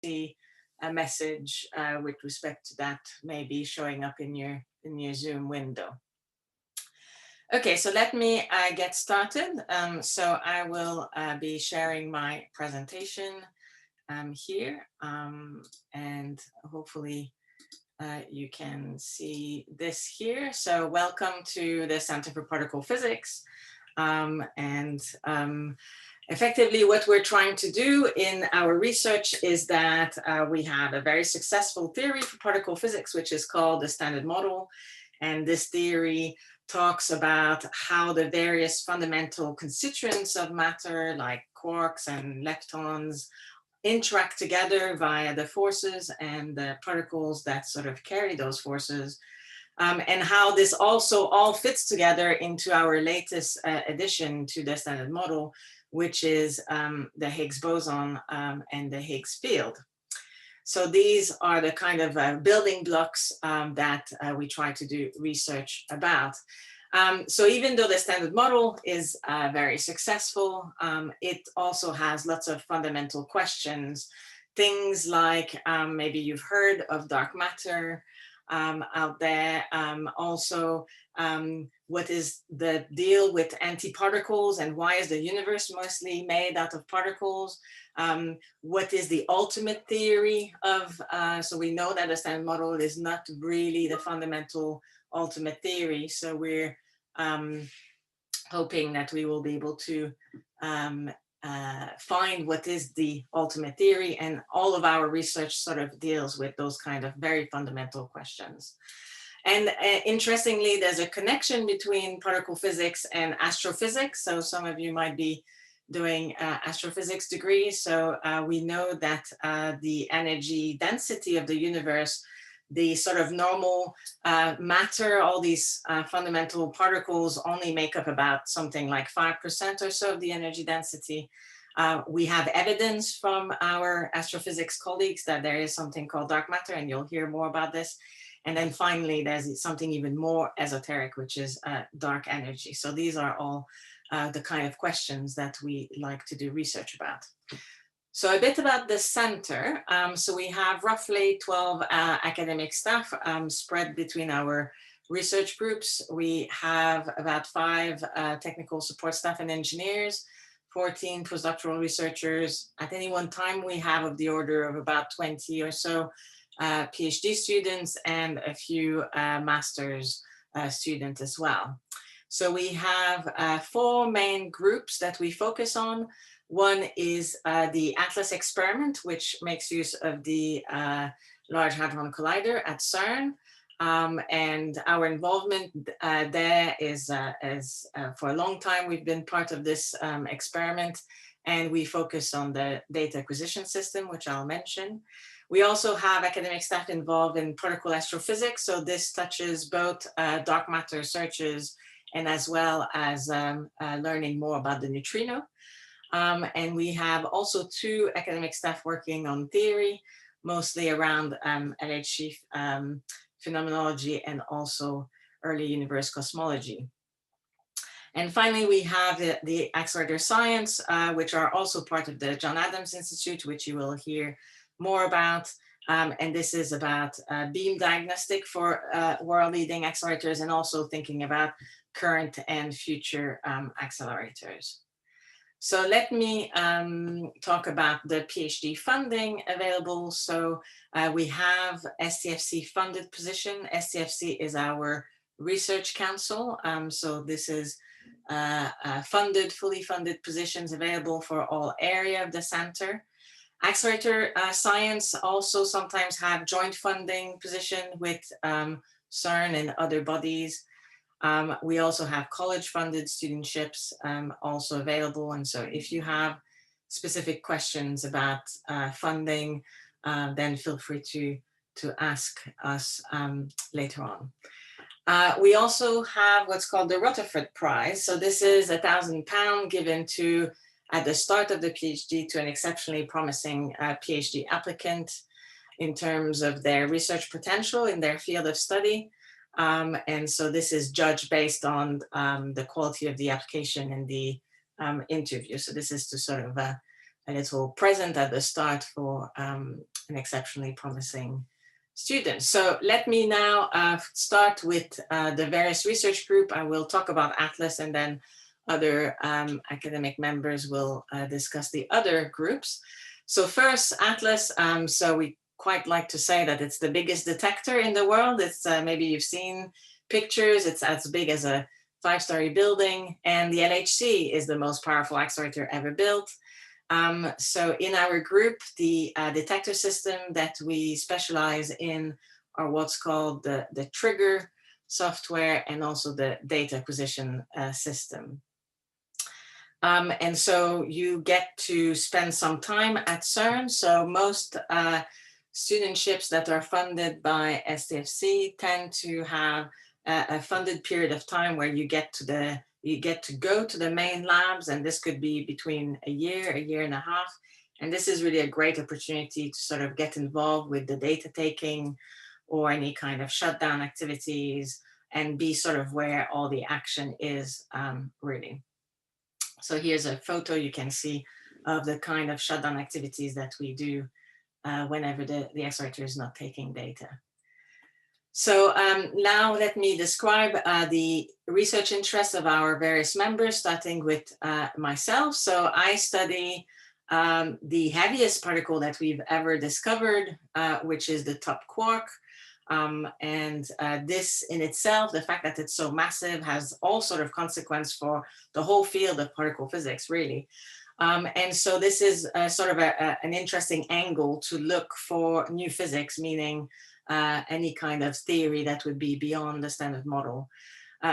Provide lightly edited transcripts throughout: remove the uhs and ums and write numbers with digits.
see a message with respect to that maybe showing up in your Zoom window. Okay, so let me get started. So I will be sharing my presentation here, and hopefully you can see this here. So welcome to the Center for Particle Physics. Effectively, what we're trying to do in our research is that we have a very successful theory for particle physics, which is called the Standard Model. And this theory talks about how the various fundamental constituents of matter, like quarks and leptons, interact together via the forces and the particles that sort of carry those forces, and how this also all fits together into our latest addition to the Standard Model, which is the Higgs boson and the Higgs field. So these are the kind of building blocks that we try to do research about. So even though the Standard Model is very successful, it also has lots of fundamental questions. Things like maybe you've heard of dark matter out there. Also, what is the deal with antiparticles and why is the universe mostly made out of particles? What is the ultimate theory of, so we know that the Standard Model is not really the fundamental ultimate theory. So we're hoping that we will be able to find what is the ultimate theory, and all of our research sort of deals with those kind of very fundamental questions. And interestingly, there's a connection between particle physics and astrophysics. So some of you might be doing astrophysics degrees. So we know that the energy density of the universe, the sort of normal matter, all these fundamental particles only make up about something like 5% or so of the energy density. We have evidence from our astrophysics colleagues that there is something called dark matter, and you'll hear more about this. And then finally, there's something even more esoteric, which is dark energy. So these are all the kind of questions that we like to do research about. So a bit about the center. So we have roughly 12 academic staff spread between our research groups. We have about 5 technical support staff and engineers, 14 postdoctoral researchers. At any one time, we have of the order of about 20 or so PhD students and a few master's students as well. So we have 4 main groups that we focus on. One is the ATLAS experiment, which makes use of the Large Hadron Collider at CERN. And our involvement there is, for a long time, we've been part of this experiment, and we focus on the data acquisition system, which I'll mention. We also have academic staff involved in particle astrophysics. So this touches both dark matter searches and as well as learning more about the neutrino. And we have also 2 academic staff working on theory, mostly around LHC phenomenology and also early universe cosmology. And finally, we have the accelerator science, which are also part of the John Adams Institute, which you will hear more about. And this is about beam diagnostic for world-leading accelerators, and also thinking about current and future accelerators. So let me talk about the PhD funding available. So we have STFC funded position. STFC is our research council. So this is fully funded positions available for all area of the center. Accelerator science also sometimes have joint funding position with CERN and other bodies. We also have college-funded studentships also available. And so if you have specific questions about funding, then feel free to ask us later on. We also have what's called the Rutherford Prize. So this is £1,000 given to, at the start of the PhD, to an exceptionally promising PhD applicant in terms of their research potential in their field of study. And so this is judged based on the quality of the application and the interview. So this is to sort of a little present at the start for an exceptionally promising student. So let me now start with the various research group. I will talk about Atlas, and then other academic members will discuss the other groups. So first, Atlas. So we quite like to say that it's the biggest detector in the world. It's maybe you've seen pictures. It's as big as a 5-story building, and the LHC is the most powerful accelerator ever built. So in our group, the detector system that we specialize in are what's called the trigger software and also the data acquisition system. And so you get to spend some time at CERN. So most studentships that are funded by STFC tend to have a funded period of time where you get to go to the main labs, and this could be between a year and a half. And this is really a great opportunity to sort of get involved with the data taking or any kind of shutdown activities and be sort of where all the action is really. So here's a photo you can see of the kind of shutdown activities that we do whenever the accelerator is not taking data. So now let me describe the research interests of our various members, starting with myself. So I study the heaviest particle that we've ever discovered, which is the top quark. And this in itself, the fact that it's so massive, has all sort of consequence for the whole field of particle physics, really. And so this is sort of an interesting angle to look for new physics, meaning any kind of theory that would be beyond the standard model.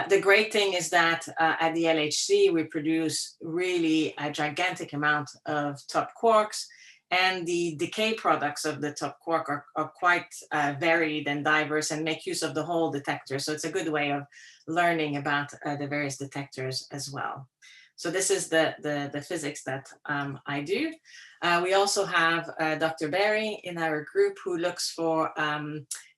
The great thing is that at the LHC, we produce really a gigantic amount of top quarks, and the decay products of the top quark are quite varied and diverse and make use of the whole detector. So it's a good way of learning about the various detectors as well. So this is the physics that I do. We also have Dr. Barry in our group who looks for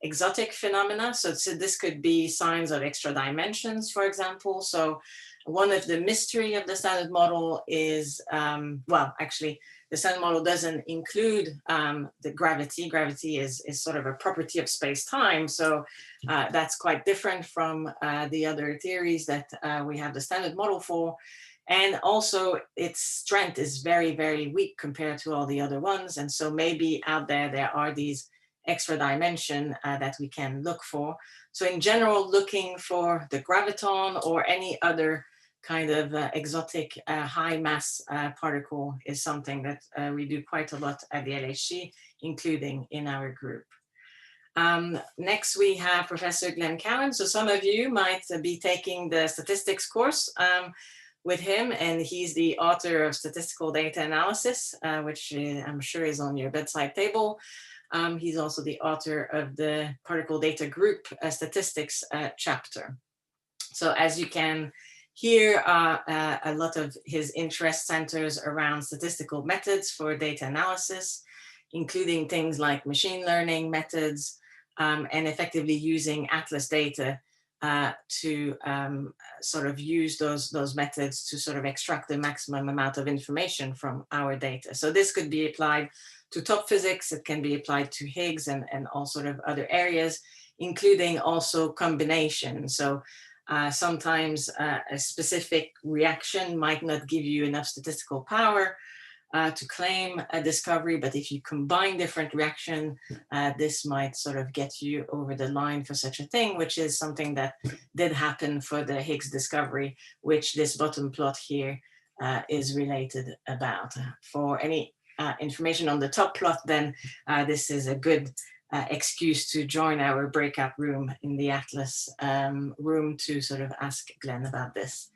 exotic phenomena. So this could be signs of extra dimensions, for example. So one of the mystery of the standard model is, well, actually, the standard model doesn't include the gravity. Gravity is sort of a property of space-time. So that's quite different from the other theories that we have the standard model for. And also its strength is very, very weak compared to all the other ones. And so maybe out there are these extra dimension that we can look for. So in general, looking for the graviton or any other kind of exotic high mass particle is something that we do quite a lot at the LHC, including in our group. Next, we have Professor Glenn Cowan. So some of you might be taking the statistics course with him, and he's the author of Statistical Data Analysis, which I'm sure is on your bedside table. He's also the author of the Particle Data Group Statistics chapter. So as you can hear, a lot of his interest centers around statistical methods for data analysis, including things like machine learning methods, and effectively using Atlas data to sort of use those methods to sort of extract the maximum amount of information from our data. So this could be applied to top physics, it can be applied to Higgs and all sort of other areas, including also combination. So sometimes a specific reaction might not give you enough statistical power to claim a discovery, but if you combine different reactions, this might sort of get you over the line for such a thing, which is something that did happen for the Higgs discovery, which this bottom plot here is related about. For any information on the top plot, then this is a good excuse to join our breakout room in the Atlas room to sort of ask Glenn about this.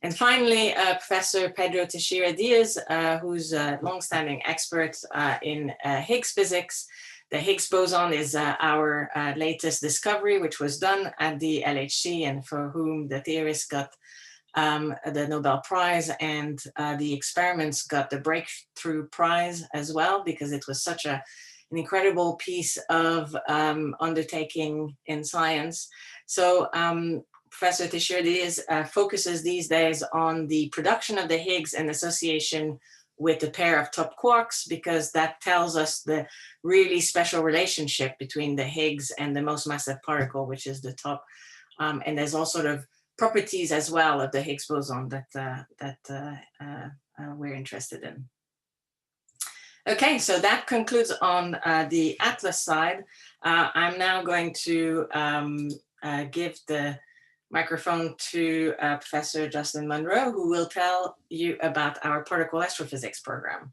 And finally, Professor Pedro Teixeira Diaz, who's a longstanding expert in Higgs physics. The Higgs boson is our latest discovery, which was done at the LHC and for whom the theorists got the Nobel Prize, and the experiments got the Breakthrough Prize as well, because it was such an incredible piece of undertaking in science. So Professor Teixeira Diaz focuses these days on the production of the Higgs and association with a pair of top quarks, because that tells us the really special relationship between the Higgs and the most massive particle, which is the top. And there's all sort of properties as well of the Higgs boson that we're interested in. Okay, so that concludes on the Atlas side. I'm now going to give the microphone to Professor Justin Monroe, who will tell you about our particle astrophysics program.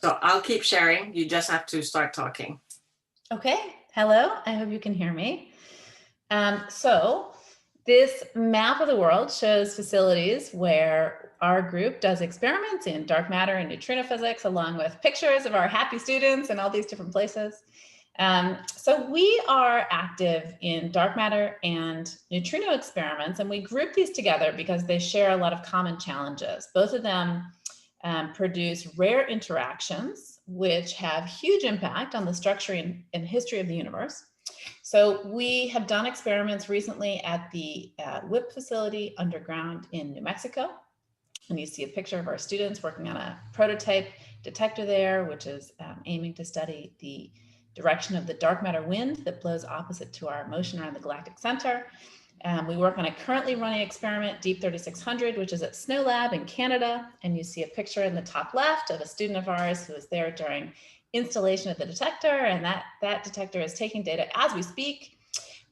So I'll keep sharing. You just have to start talking. Okay, hello, I hope you can hear me. So this map of the world shows facilities where our group does experiments in dark matter and neutrino physics, along with pictures of our happy students in all these different places. So we are active in dark matter and neutrino experiments, and we group these together because they share a lot of common challenges. Both of them produce rare interactions, which have huge impact on the structure and history of the universe. So we have done experiments recently at the WIP facility underground in New Mexico. And you see a picture of our students working on a prototype detector there, which is aiming to study the direction of the dark matter wind that blows opposite to our motion around the galactic center. We work on a currently running experiment, Deep 3600, which is at Snow Lab in Canada. And you see a picture in the top left of a student of ours who was there during installation of the detector, and that detector is taking data as we speak.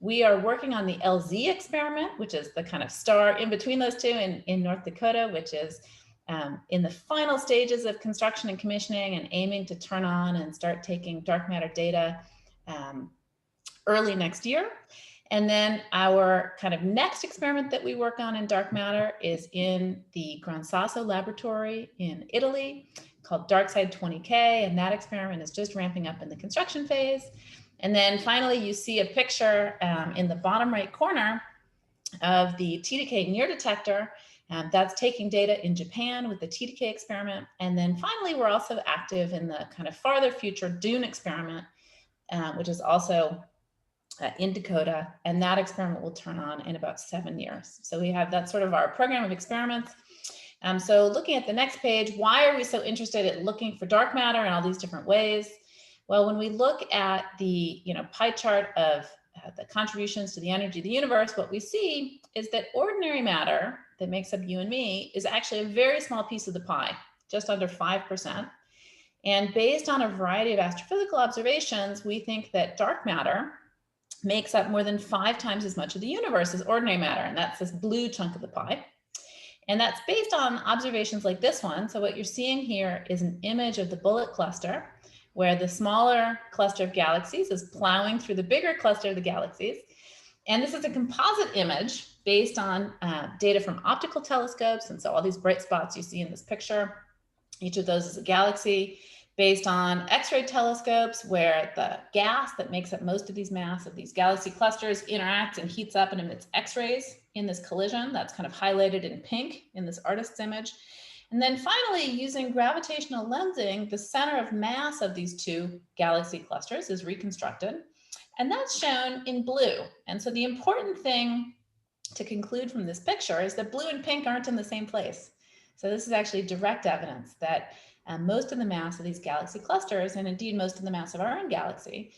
We are working on the LZ experiment, which is the kind of star in between those two in North Dakota, which is in the final stages of construction and commissioning and aiming to turn on and start taking dark matter data early next year. And then our kind of next experiment that we work on in dark matter is in the Gran Sasso laboratory in Italy called DarkSide 20K. And that experiment is just ramping up in the construction phase. And then finally, you see a picture in the bottom right corner of the TDK near detector. That's taking data in Japan with the TDK experiment. And then finally, we're also active in the kind of farther future DUNE experiment, which is also in Dakota, and that experiment will turn on in about 7 years. So we have that sort of our program of experiments. So looking at the next page, why are we so interested in looking for dark matter in all these different ways? Well, when we look at the pie chart of the contributions to the energy of the universe, what we see is that ordinary matter that makes up you and me is actually a very small piece of the pie, just under 5%. And based on a variety of astrophysical observations, we think that dark matter makes up more than 5 times as much of the universe as ordinary matter, and that's this blue chunk of the pie. And that's based on observations like this one. So what you're seeing here is an image of the bullet cluster, where the smaller cluster of galaxies is plowing through the bigger cluster of the galaxies. And this is a composite image based on data from optical telescopes. And so all these bright spots you see in this picture, each of those is a galaxy, based on X-ray telescopes, where the gas that makes up most of these mass of these galaxy clusters interacts and heats up and emits X-rays in this collision. That's kind of highlighted in pink in this artist's image. And then finally, using gravitational lensing, the center of mass of these two galaxy clusters is reconstructed, and that's shown in blue. And so the important thing to conclude from this picture is that blue and pink aren't in the same place. So this is actually direct evidence that most of the mass of these galaxy clusters, and indeed most of the mass of our own galaxy,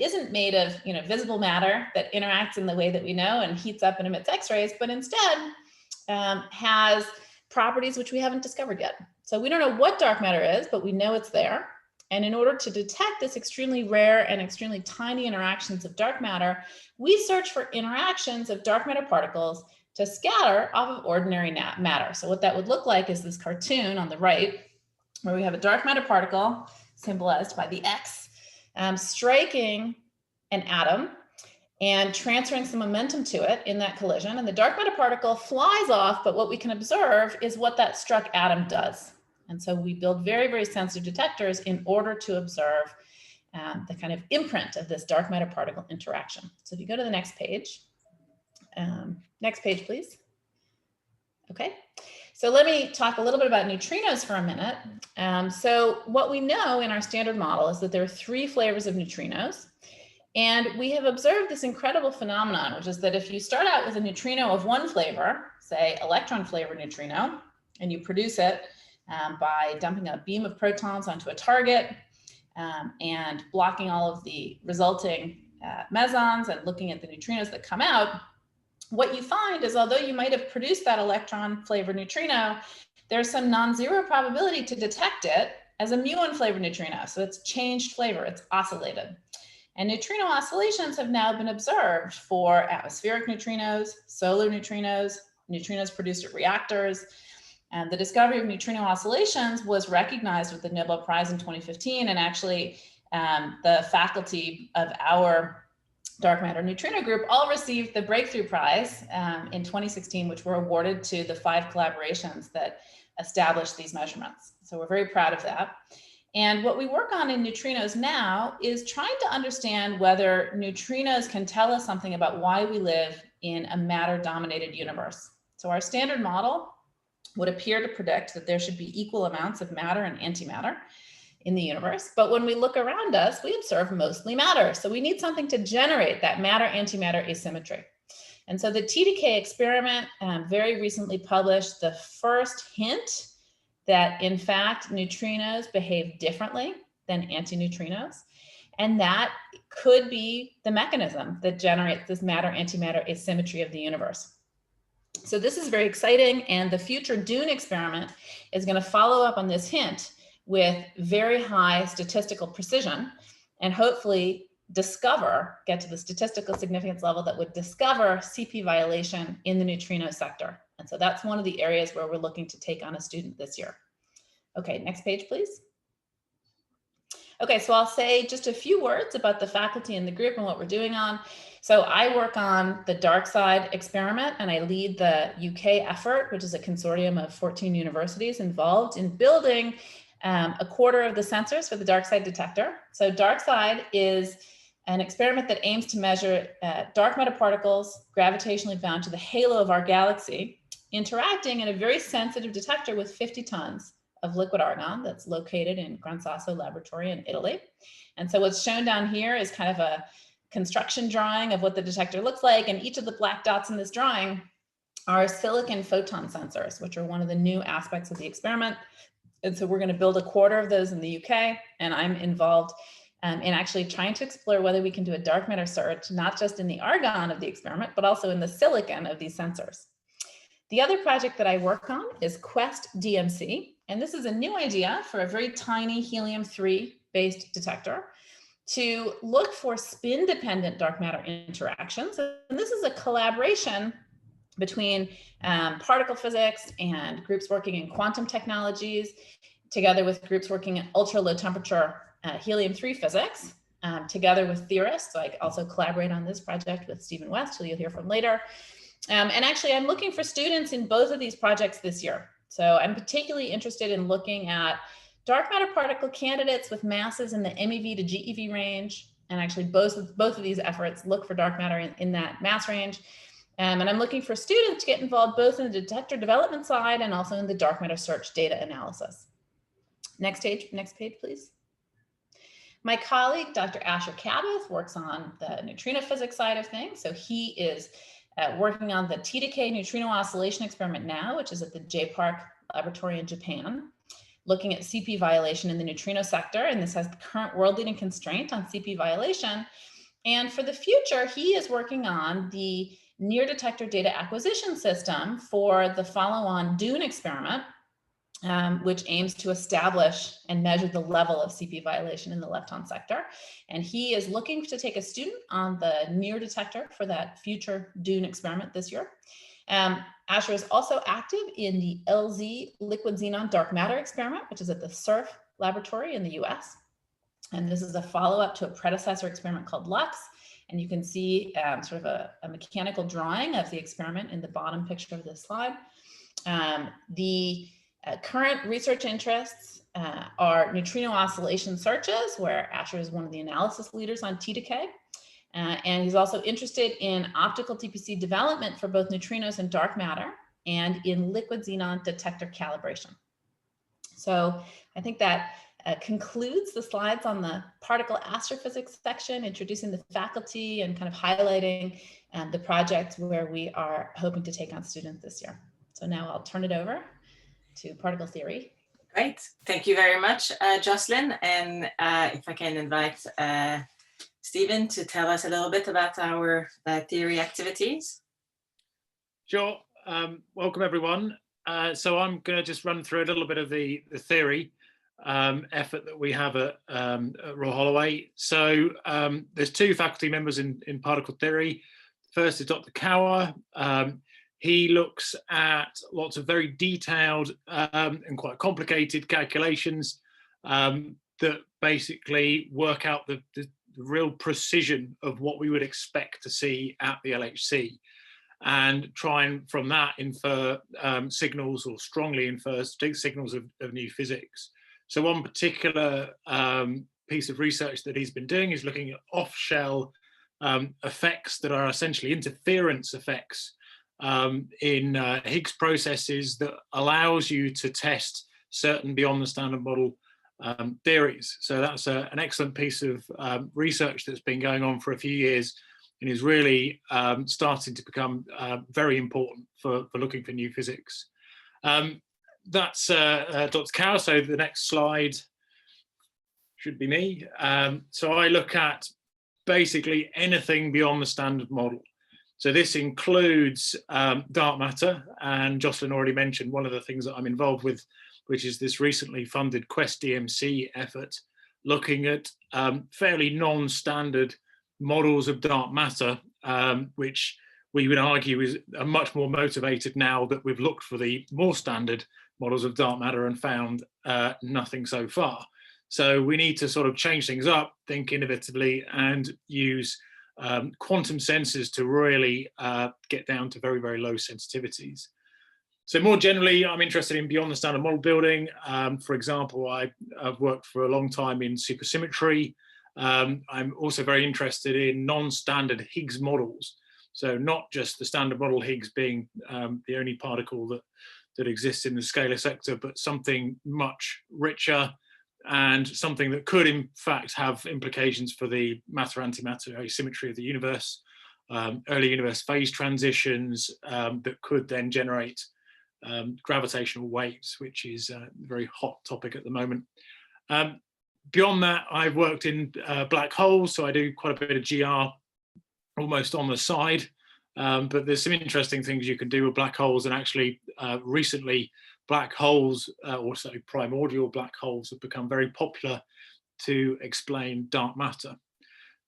isn't made of visible matter that interacts in the way that we know and heats up and emits X-rays, but instead has properties which we haven't discovered yet. So we don't know what dark matter is, but we know it's there. And in order to detect this extremely rare and extremely tiny interactions of dark matter, we search for interactions of dark matter particles to scatter off of ordinary matter. So what that would look like is this cartoon on the right, where we have a dark matter particle symbolized by the X striking an atom and transferring some momentum to it in that collision. And the dark matter particle flies off, but what we can observe is what that struck atom does. And so we build very, very sensitive detectors in order to observe the kind of imprint of this dark matter particle interaction. So if you go to the next page, please. Okay, so let me talk a little bit about neutrinos for a minute. So what we know in our standard model is that there are 3 flavors of neutrinos. And we have observed this incredible phenomenon, which is that if you start out with a neutrino of one flavor, say electron flavored neutrino, And you produce it by dumping a beam of protons onto a target and blocking all of the resulting mesons and looking at the neutrinos that come out. What you find is, although you might have produced that electron-flavored neutrino, there's some non-zero probability to detect it as a muon-flavored neutrino. So it's changed flavor, it's oscillated. And neutrino oscillations have now been observed for atmospheric neutrinos, solar neutrinos, neutrinos produced at reactors. And the discovery of neutrino oscillations was recognized with the Nobel Prize in 2015. And actually, the faculty of our dark matter neutrino group all received the Breakthrough Prize in 2016, which were awarded to the 5 collaborations that established these measurements. So we're very proud of that. And what we work on in neutrinos now is trying to understand whether neutrinos can tell us something about why we live in a matter-dominated universe. So our standard model would appear to predict that there should be equal amounts of matter and antimatter in the universe. But when we look around us, we observe mostly matter. So we need something to generate that matter-antimatter asymmetry. And so the TDK experiment very recently published the first hint that in fact neutrinos behave differently than antineutrinos. And that could be the mechanism that generates this matter-antimatter asymmetry of the universe. So this is very exciting, and the future DUNE experiment is going to follow up on this hint with very high statistical precision and hopefully get to the statistical significance level that would discover CP violation in the neutrino sector. And so that's one of the areas where we're looking to take on a student this year. Okay, next page, please. Okay, so I'll say just a few words about the faculty and the group and what we're doing on. So I work on the dark side experiment, and I lead the UK effort, which is a consortium of 14 universities involved in building a quarter of the sensors for the dark side detector. So dark side is an experiment that aims to measure dark matter particles gravitationally bound to the halo of our galaxy, interacting in a very sensitive detector with 50 tons of liquid argon that's located in Gran Sasso Laboratory in Italy. And so what's shown down here is kind of a construction drawing of what the detector looks like. And each of the black dots in this drawing are silicon photon sensors, which are one of the new aspects of the experiment. And so we're going to build a quarter of those in the UK. And I'm involved in actually trying to explore whether we can do a dark matter search, not just in the argon of the experiment, but also in the silicon of these sensors. The other project that I work on is Quest DMC. And this is a new idea for a very tiny helium-3 based detector to look for spin-dependent dark matter interactions. And this is a collaboration between particle physics and groups working in quantum technologies, together with groups working in ultra-low temperature helium-3 physics, together with theorists. So I also collaborate on this project with Stephen West, who you'll hear from later. And actually, I'm looking for students in both of these projects this year. So I'm particularly interested in looking at dark matter particle candidates with masses in the MeV to GeV range. And actually, both of these efforts look for dark matter in that mass range. And I'm looking for students to get involved both in the detector development side and also in the dark matter search data analysis. Next page, please. My colleague, Dr. Asher Cabot, works on the neutrino physics side of things. So he is working on the TDK neutrino oscillation experiment now, which is at the J-Park laboratory in Japan, looking at CP violation in the neutrino sector. And this has the current world leading constraint on CP violation. And for the future, he is working on the near detector data acquisition system for the follow-on DUNE experiment, which aims to establish and measure the level of CP violation in the lepton sector. And he is looking to take a student on the near detector for that future DUNE experiment this year. Asher is also active in the LZ liquid xenon dark matter experiment, which is at the SURF laboratory in the US. And this is a follow-up to a predecessor experiment called LUX. And you can see sort of a mechanical drawing of the experiment in the bottom picture of this slide. The current research interests are neutrino oscillation searches, where Asher is one of the analysis leaders on TDK. And he's also interested in optical TPC development for both neutrinos and dark matter, and in liquid xenon detector calibration. So I think that concludes the slides on the particle astrophysics section, introducing the faculty and kind of highlighting the projects where we are hoping to take on students this year. So now I'll turn it over to particle theory. Great. Thank you very much, Jocelyn. And if I can invite Stephen to tell us a little bit about our theory activities. Sure. Welcome, everyone. So I'm going to just run through a little bit of the theory effort that we have at Royal Holloway. So there's two faculty members in particle theory. First is Dr. Kaur. He looks at lots of very detailed and quite complicated calculations that basically work out the real precision of what we would expect to see at the LHC, and try and from that infer signals, or strongly infer signals of new physics. So one particular piece of research that he's been doing is looking at off-shell effects that are essentially interference effects in Higgs processes that allows you to test certain beyond the standard model theories. So that's an excellent piece of research that's been going on for a few years and is really starting to become very important for looking for new physics. That's Dr. Kaur. So the next slide should be me. So I look at basically anything beyond the standard model. So this includes dark matter, and Jocelyn already mentioned one of the things that I'm involved with, which is this recently funded Quest DMC effort, looking at fairly non-standard models of dark matter, which we would argue are much more motivated now that we've looked for the more standard models of dark matter and found nothing so far. So we need to sort of change things up, think innovatively, and use quantum sensors to really get down to very, very low sensitivities. So more generally, I'm interested in beyond the standard model building. For example, I've worked for a long time in supersymmetry. I'm also very interested in non-standard Higgs models. So not just the standard model Higgs being the only particle that exists in the scalar sector, but something much richer and something that could in fact have implications for the matter-antimatter asymmetry of the universe, early universe phase transitions that could then generate gravitational waves, which is a very hot topic at the moment. Beyond that, I've worked in black holes, so I do quite a bit of GR almost on the side, but there's some interesting things you can do with black holes, and actually recently black holes, also primordial black holes, have become very popular to explain dark matter.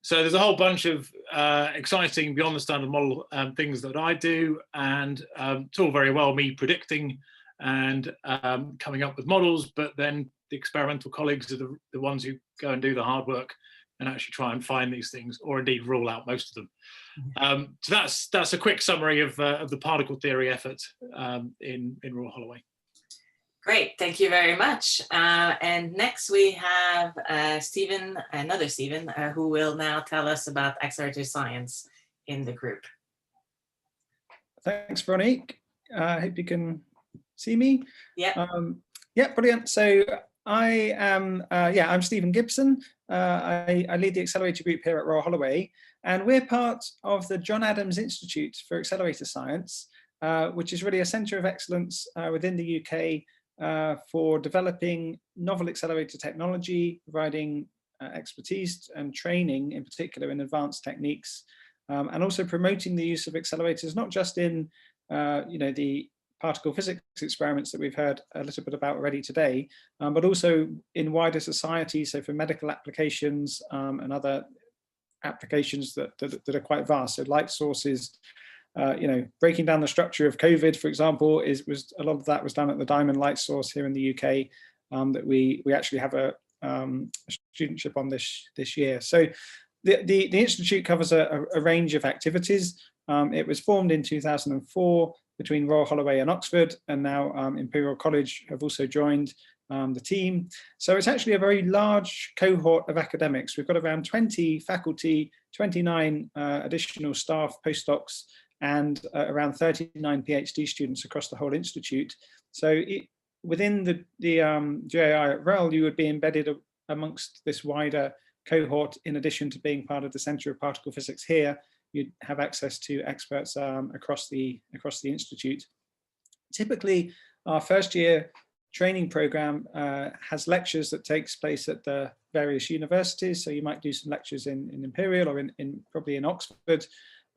So there's a whole bunch of exciting beyond the standard model things that I do, and it's all very well me predicting and coming up with models, but then the experimental colleagues are the ones who go and do the hard work and actually try and find these things, or indeed rule out most of them. So that's a quick summary of the particle theory effort in Royal Holloway. Great, thank you very much. And next we have Stephen, another Stephen, who will now tell us about accelerator science in the group. Thanks, Veronique. I hope you can see me. Yeah. Yeah, brilliant. So I am, I'm Stephen Gibson. I lead the accelerator group here at Royal Holloway, and we're part of the John Adams Institute for Accelerator Science, which is really a centre of excellence within the UK for developing novel accelerator technology, providing expertise and training, in particular in advanced techniques, and also promoting the use of accelerators, not just in the particle physics experiments that we've heard a little bit about already today, but also in wider society, so for medical applications and other applications that are quite vast. So light sources, breaking down the structure of COVID, for example, was a lot of that was done at the Diamond Light Source here in the UK, that we actually have a studentship on this year. So the institute covers a range of activities. It was formed in 2004 between Royal Holloway and Oxford, and now Imperial College have also joined the team. So it's actually a very large cohort of academics. We've got around 20 faculty, 29 additional staff, postdocs, and around 39 PhD students across the whole institute. So within the GAI at REL, you would be embedded amongst this wider cohort. In addition to being part of the Centre of Particle Physics here, you'd have access to experts across the institute. Typically, our first year training program has lectures that takes place at the various universities. So you might do some lectures in Imperial or probably in Oxford.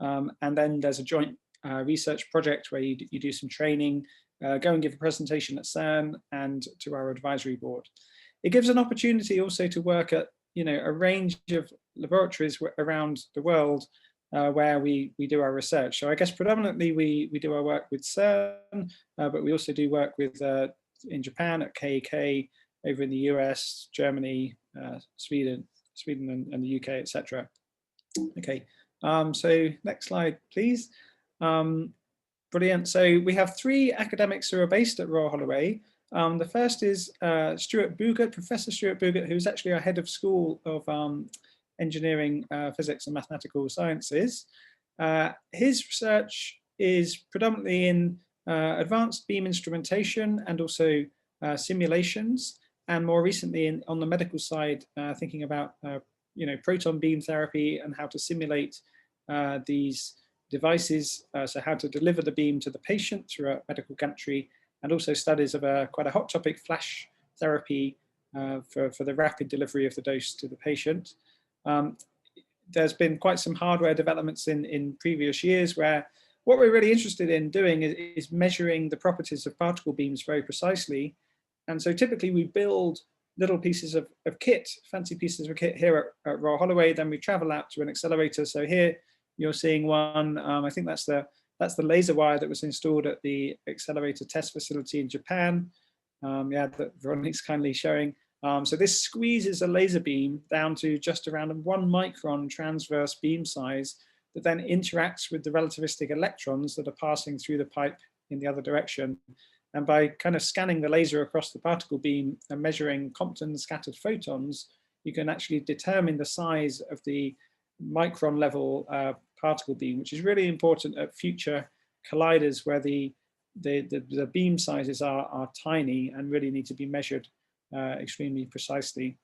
And then there's a joint research project where you do some training, go and give a presentation at CERN and to our advisory board. It gives an opportunity also to work at a range of laboratories around the world where we do our research. So I guess predominantly we do our work with CERN, but we also do work with in Japan at KEK, over in the US, Germany, Sweden and the UK, etc. Okay, so next slide, please. Brilliant. So we have 3 academics who are based at Royal Holloway. The first is Stuart Boogert, Professor Stuart Boogert, who's actually our head of School of Engineering, Physics and Mathematical Sciences. His research is predominantly in advanced beam instrumentation and also simulations, and more recently on the medical side, thinking about proton beam therapy and how to simulate these devices, so how to deliver the beam to the patient through a medical gantry, and also studies of quite a hot topic, flash therapy for the rapid delivery of the dose to the patient. There's been quite some hardware developments in previous years where what we're really interested in doing is measuring the properties of particle beams very precisely. And so typically we build little pieces of kit, fancy pieces of kit here at Royal Holloway, then we travel out to an accelerator. So here you're seeing one, I think that's the laser wire that was installed at the accelerator test facility in Japan. Yeah, that Veronique's kindly showing. So this squeezes a laser beam down to just around a 1 micron transverse beam size that then interacts with the relativistic electrons that are passing through the pipe in the other direction. And by kind of scanning the laser across the particle beam and measuring Compton scattered photons, you can actually determine the size of the micron level particle beam, which is really important at future colliders where the beam sizes are tiny and really need to be measured extremely precisely.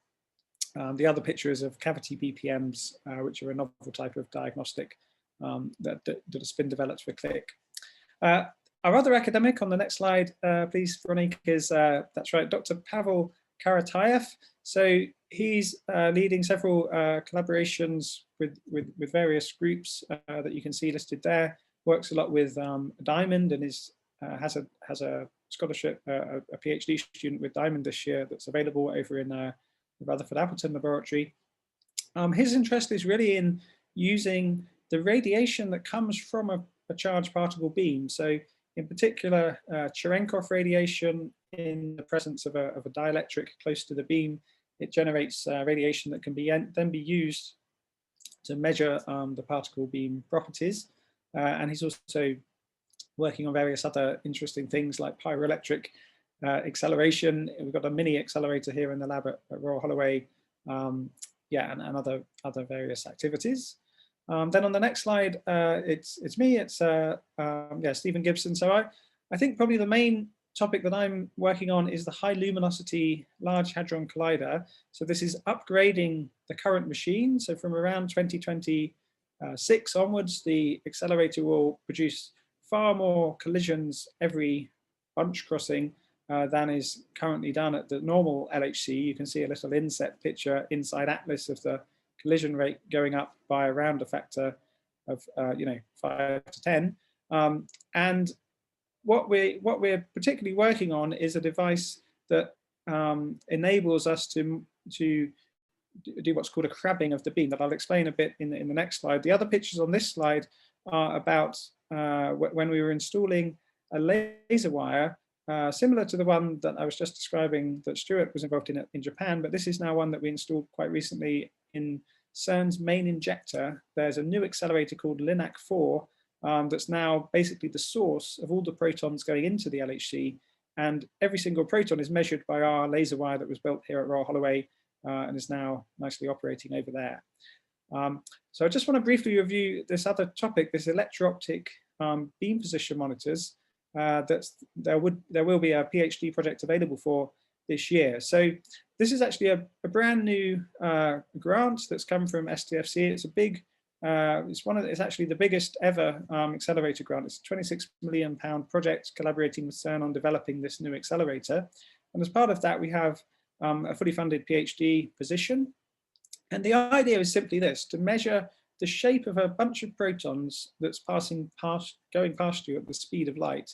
The other picture is of cavity BPMs, which are a novel type of diagnostic that has been developed for click. Our other academic on the next slide, please, Veronique, is, that's right, Dr. Pavel Karataev. So he's leading several collaborations with various groups that you can see listed there. Works a lot with Diamond and has a scholarship, a PhD student with Diamond this year that's available over in the Rutherford Appleton laboratory. His interest is really in using the radiation that comes from a charged particle beam. So in particular, Cherenkov radiation in the presence of a dielectric close to the beam, it generates radiation that can then be used to measure the particle beam properties. And he's also working on various other interesting things like pyroelectric acceleration. We've got a mini accelerator here in the lab at Royal Holloway, yeah, and other various activities. Then on the next slide, it's me, it's yeah, Stephen Gibson. So I think probably the main topic that I'm working on is the high luminosity Large Hadron Collider. So this is upgrading the current machine. So from around 2026 onwards, the accelerator will produce far more collisions every bunch crossing than is currently done at the normal LHC. You can see a little inset picture inside Atlas of the collision rate going up by around a factor of 5 to 10. And what we're particularly working on is a device that enables us to do what's called a crabbing of the beam, that I'll explain a bit in the next slide. The other pictures on this slide are about when we were installing a laser wire similar to the one that I was just describing that Stuart was involved in Japan, but this is now one that we installed quite recently in CERN's main injector. There's a new accelerator called LINAC 4 that's now basically the source of all the protons going into the LHC, and every single proton is measured by our laser wire that was built here at Royal Holloway and is now nicely operating over there. So I just want to briefly review this other topic, this electro-optic beam position monitors. There will be a PhD project available for this year. So this is actually a brand new grant that's come from STFC. It's a big It's actually the biggest ever accelerator grant. It's a £26 million project collaborating with CERN on developing this new accelerator. And as part of that, we have a fully funded PhD position. And the idea is simply this: to measure the shape of a bunch of protons that's going past you at the speed of light.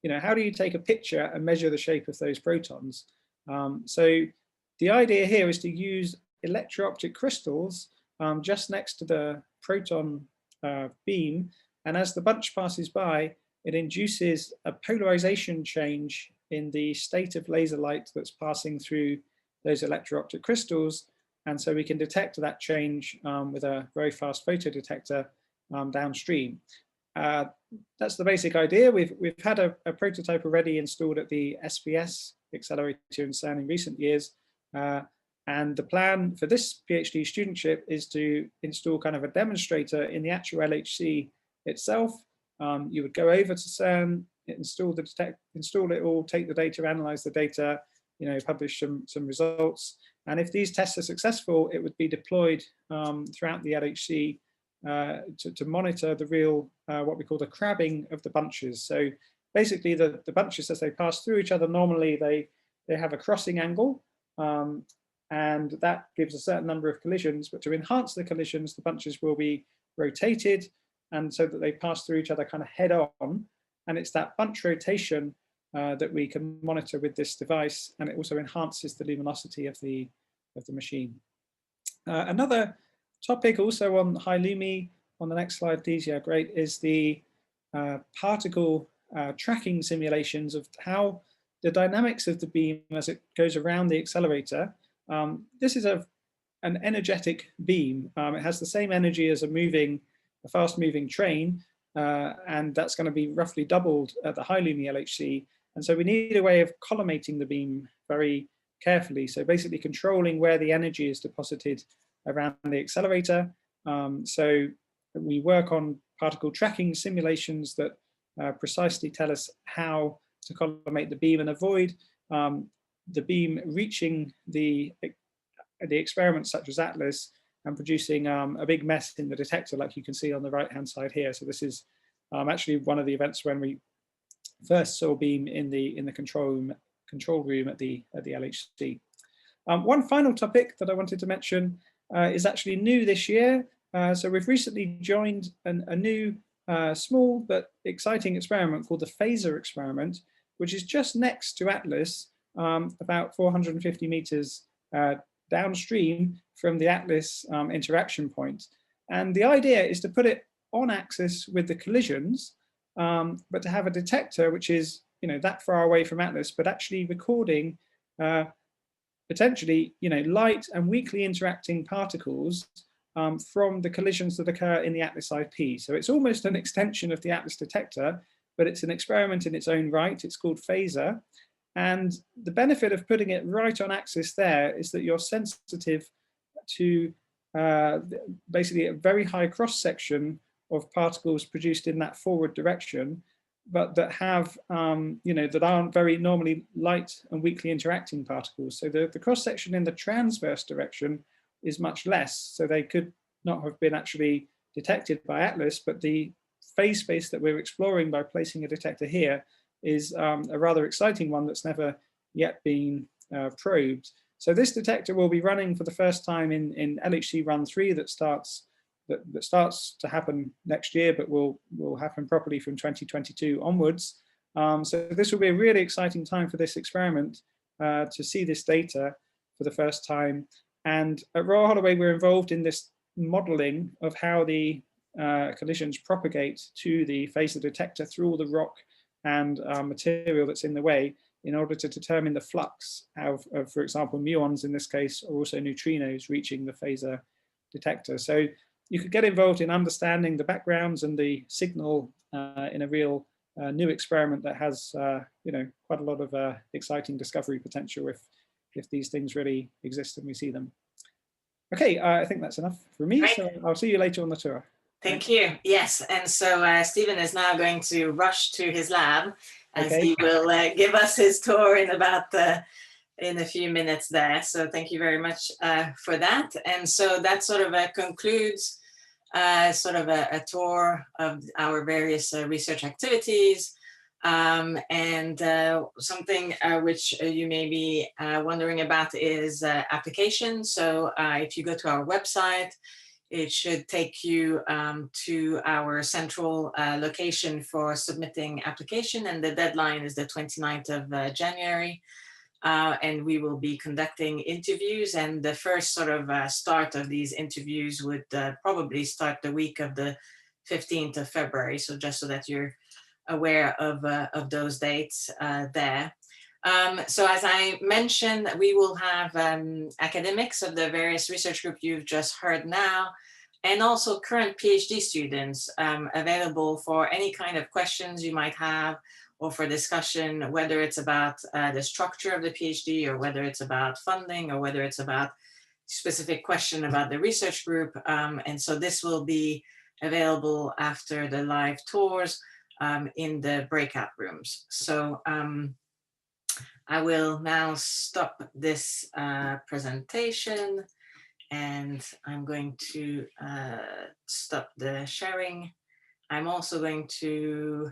How do you take a picture and measure the shape of those protons? So the idea here is to use electro-optic crystals just next to the proton beam. And as the bunch passes by, it induces a polarization change in the state of laser light that's passing through those electro-optic crystals. And so we can detect that change with a very fast photodetector downstream. That's the basic idea. We've had a prototype already installed at the SPS accelerator in CERN in recent years. And the plan for this PhD studentship is to install kind of a demonstrator in the actual LHC itself. You would go over to CERN, install it all, take the data, analyze the data, publish some results. And if these tests are successful, it would be deployed throughout the LHC to monitor the real, what we call the crabbing of the bunches. So basically the bunches, as they pass through each other, normally they have a crossing angle, and that gives a certain number of collisions. But to enhance the collisions, the bunches will be rotated, and so that they pass through each other kind of head on. And it's that bunch rotation that we can monitor with this device, and it also enhances the luminosity of the machine. Another topic also on high lumi, on the next slide please, yeah, great, is the particle tracking simulations of how the dynamics of the beam as it goes around the accelerator. This is an energetic beam. It has the same energy as a fast moving train, and that's going to be roughly doubled at the high lumi LHC. And so we need a way of collimating the beam very carefully. So basically controlling where the energy is deposited around the accelerator. So we work on particle tracking simulations that precisely tell us how to collimate the beam and avoid the beam reaching the experiments such as ATLAS and producing a big mess in the detector, like you can see on the right-hand side here. So this is actually one of the events when we first saw beam in the control room at the LHC. One final topic that I wanted to mention is actually new this year. So we've recently joined a new small but exciting experiment called the Phaser experiment, which is just next to ATLAS, about 450 meters downstream from the ATLAS interaction point. And the idea is to put it on axis with the collisions, but to have a detector which is that far away from ATLAS, but actually recording potentially light and weakly interacting particles from the collisions that occur in the ATLAS IP. So it's almost an extension of the ATLAS detector, but it's an experiment in its own right. It's called Phaser. And the benefit of putting it right on axis there is that you're sensitive to basically a very high cross section of particles produced in that forward direction, but that have, that aren't very normally light and weakly interacting particles. So the cross section in the transverse direction is much less. So they could not have been actually detected by ATLAS, but the phase space that we're exploring by placing a detector here is a rather exciting one that's never yet been probed. So this detector will be running for the first time in LHC Run 3 that starts to happen next year, but will happen properly from 2022 onwards. So this will be a really exciting time for this experiment to see this data for the first time. And at Royal Holloway, we're involved in this modeling of how the collisions propagate to the phaser detector through all the rock and material that's in the way, in order to determine the flux of, for example, muons in this case, or also neutrinos reaching the phaser detector. So you could get involved in understanding the backgrounds and the signal in a real new experiment that has quite a lot of exciting discovery potential if these things really exist and we see them. Okay, I think that's enough for me. Right. So I'll see you later on the tour. Thank you. Yes, and so Stephen is now going to rush to his lab, as he will give us his tour in a few minutes there. So thank you very much for that. And so that sort of concludes sort of a tour of our various research activities. And something which you may be wondering about is application. So if you go to our website, it should take you to our central location for submitting application, and the deadline is the 29th of January. And we will be conducting interviews, and the first sort of start of these interviews would probably start the week of the 15th of February. So just so that you're aware of those dates there. So as I mentioned, we will have academics of the various research group you've just heard now, and also current PhD students available for any kind of questions you might have, or for discussion, whether it's about the structure of the PhD, or whether it's about funding, or whether it's about specific question about the research group. And so this will be available after the live tours in the breakout rooms. So I will now stop this presentation, and I'm going to stop the sharing. I'm also going to